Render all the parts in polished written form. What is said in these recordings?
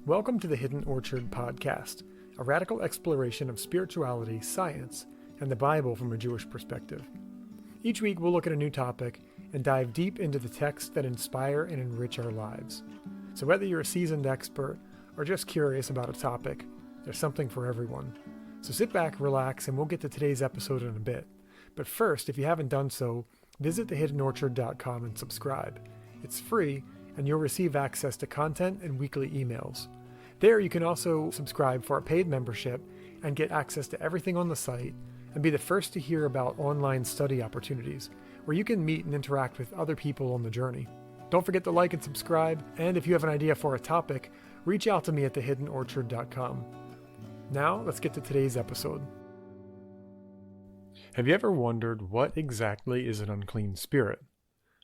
Welcome to the Hidden Orchard podcast, a radical exploration of spirituality, science, and the Bible from a Jewish perspective. Each week we'll look at a new topic and dive deep into the texts that inspire and enrich our lives. So whether you're a seasoned expert or just curious about a topic, there's something for everyone. So sit back, relax, and we'll get to today's episode in a bit. But first, if you haven't done so, visit thehiddenorchard.com and subscribe. It's free, and you'll receive access to content and weekly emails. There you can also subscribe for a paid membership and get access to everything on the site and be the first to hear about online study opportunities where you can meet and interact with other people on the journey. Don't forget to like and subscribe, and if you have an idea for a topic, reach out to me at thehiddenorchard.com. Now let's get to today's episode. Have you ever wondered what exactly is an unclean spirit?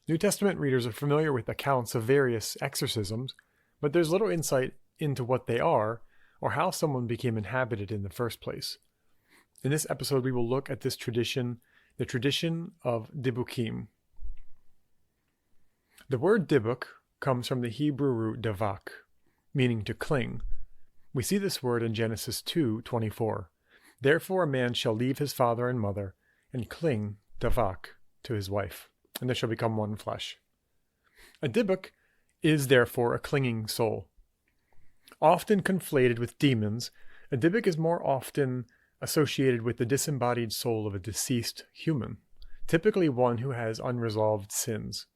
New Testament readers are familiar with accounts of various exorcisms, but there's little insight into what they are or how someone became inhabited in the first place. In this episode, we will look at this tradition, the tradition of Dybukim. The word Dybuk comes from the Hebrew root davak, meaning to cling. We see this word in Genesis 2:24. Therefore a man shall leave his father and mother and cling, davak, to his wife, and they shall become one flesh. A Dybuk is therefore a clinging soul. Often conflated with demons, a Dybuk is more often associated with the disembodied soul of a deceased human, typically one who has unresolved sins.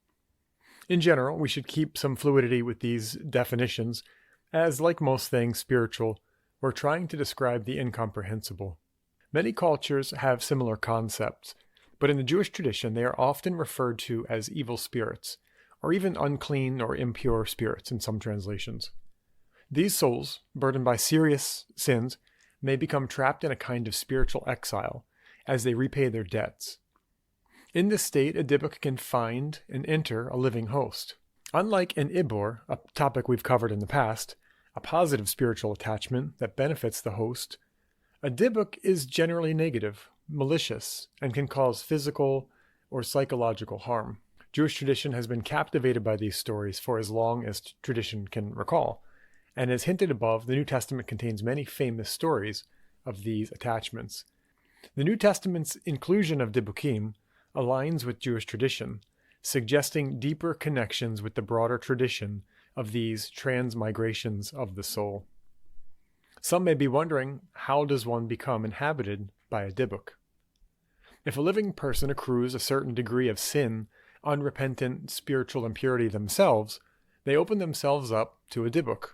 In general, we should keep some fluidity with these definitions, as like most things spiritual, we're trying to describe the incomprehensible. Many cultures have similar concepts, but in the Jewish tradition they are often referred to as evil spirits, or even unclean or impure spirits in some translations. These souls, burdened by serious sins, may become trapped in a kind of spiritual exile as they repay their debts. In this state, a Dybuk can find and enter a living host. Unlike an Ibor, a topic we've covered in the past, a positive spiritual attachment that benefits the host, a Dybuk is generally negative, malicious, and can cause physical or psychological harm. Jewish tradition has been captivated by these stories for as long as tradition can recall, and as hinted above, the New Testament contains many famous stories of these attachments. The New Testament's inclusion of Dybukim aligns with Jewish tradition, suggesting deeper connections with the broader tradition of these transmigrations of the soul. Some may be wondering, how does one become inhabited by a Dybuk? If a living person accrues a certain degree of sin, unrepentant spiritual impurity themselves, they open themselves up to a Dybuk.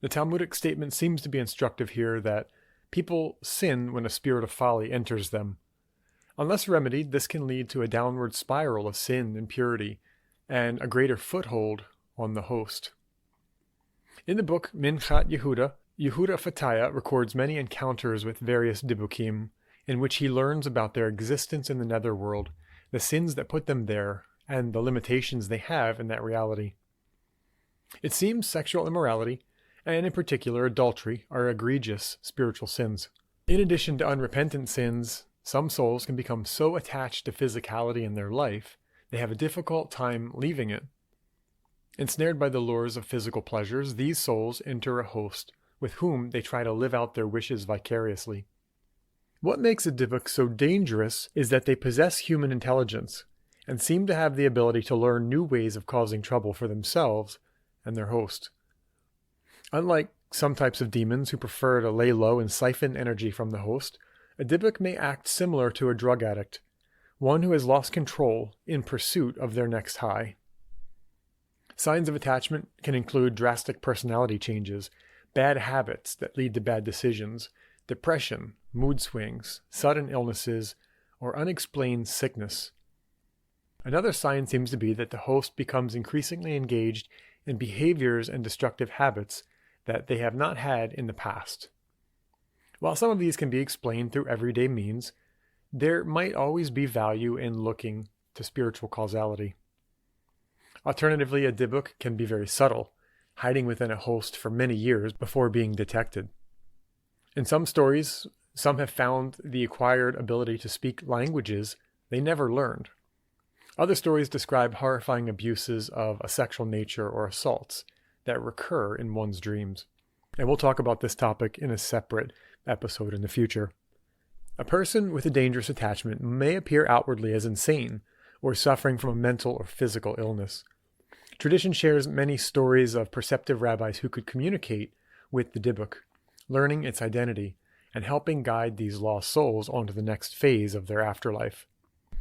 The Talmudic statement seems to be instructive here that people sin when a spirit of folly enters them. Unless remedied, this can lead to a downward spiral of sin, impurity, and a greater foothold on the host. In the book Minchat Yehuda, Yehuda Fataya records many encounters with various Dybukim, in which he learns about their existence in the netherworld, the sins that put them there, and the limitations they have in that reality. It seems sexual immorality, and in particular adultery, are egregious spiritual sins. In addition to unrepentant sins, some souls can become so attached to physicality in their life, they have a difficult time leaving it. Ensnared by the lures of physical pleasures, these souls enter a host with whom they try to live out their wishes vicariously. What makes a Dybuk so dangerous is that they possess human intelligence and seem to have the ability to learn new ways of causing trouble for themselves and their host. Unlike some types of demons who prefer to lay low and siphon energy from the host, a Dybuk may act similar to a drug addict, one who has lost control in pursuit of their next high. Signs of attachment can include drastic personality changes, bad habits that lead to bad decisions, depression, mood swings, sudden illnesses, or unexplained sickness. Another sign seems to be that the host becomes increasingly engaged in behaviors and destructive habits that they have not had in the past. While some of these can be explained through everyday means, there might always be value in looking to spiritual causality. Alternatively, a Dybuk can be very subtle, hiding within a host for many years before being detected. In some stories, some have found the acquired ability to speak languages they never learned. Other stories describe horrifying abuses of a sexual nature or assaults that recur in one's dreams. And we'll talk about this topic in a separate episode in the future. A person with a dangerous attachment may appear outwardly as insane or suffering from a mental or physical illness. Tradition shares many stories of perceptive rabbis who could communicate with the Dybuk, learning its identity and helping guide these lost souls onto the next phase of their afterlife.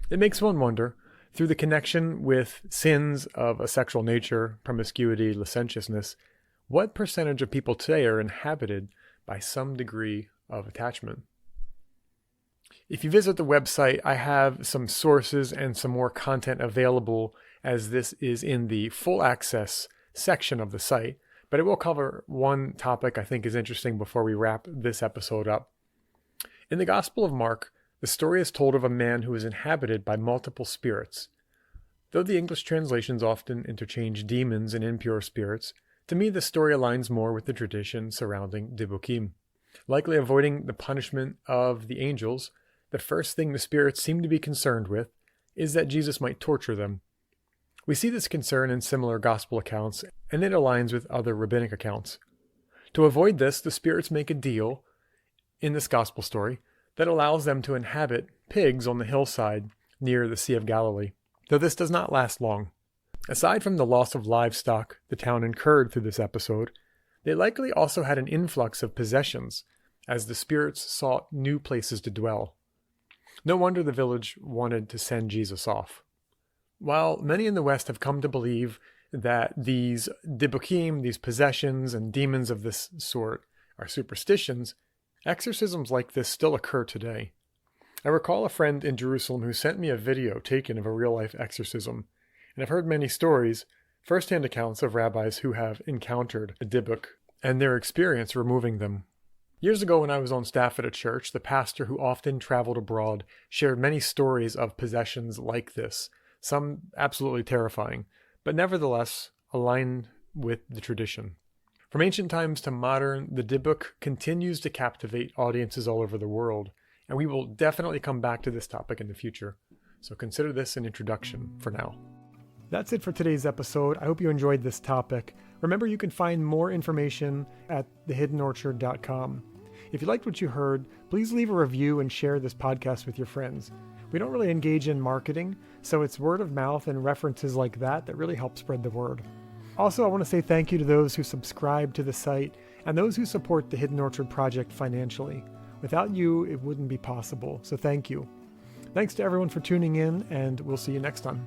It makes one wonder, through the connection with sins of a sexual nature, promiscuity, licentiousness, what percentage of people today are inhabited by some degree of attachment? If you visit the website, I have some sources and some more content available, as this is in the full access section of the site, but it will cover one topic I think is interesting before we wrap this episode up. In the Gospel of Mark, the story is told of a man who is inhabited by multiple spirits. Though the English translations often interchange demons and impure spirits, to me the story aligns more with the tradition surrounding Dybukim. Likely avoiding the punishment of the angels, the first thing the spirits seem to be concerned with is that Jesus might torture them. We see this concern in similar gospel accounts, and it aligns with other rabbinic accounts. To avoid this, the spirits make a deal in this gospel story that allows them to inhabit pigs on the hillside near the Sea of Galilee, though this does not last long. Aside from the loss of livestock the town incurred through this episode, they likely also had an influx of possessions as the spirits sought new places to dwell. No wonder the village wanted to send Jesus off. While many in the West have come to believe that these Dybukim, these possessions and demons of this sort, are superstitions, exorcisms like this still occur today. I recall a friend in Jerusalem who sent me a video taken of a real-life exorcism, and I've heard many stories, first-hand accounts of rabbis who have encountered a Dybuk and their experience removing them. Years ago when I was on staff at a church, the pastor who often traveled abroad shared many stories of possessions like this, some absolutely terrifying, but nevertheless aligned with the tradition. From ancient times to modern, the Dybuk continues to captivate audiences all over the world, and we will definitely come back to this topic in the future. So consider this an introduction for now. That's it for today's episode. I hope you enjoyed this topic. Remember, you can find more information at thehiddenorchard.com. If you liked what you heard, please leave a review and share this podcast with your friends. We don't really engage in marketing, so it's word of mouth and references like that really help spread the word. Also, I want to say thank you to those who subscribe to the site and those who support the Hidden Orchard Project financially. Without you, it wouldn't be possible, so thank you. Thanks to everyone for tuning in, and we'll see you next time.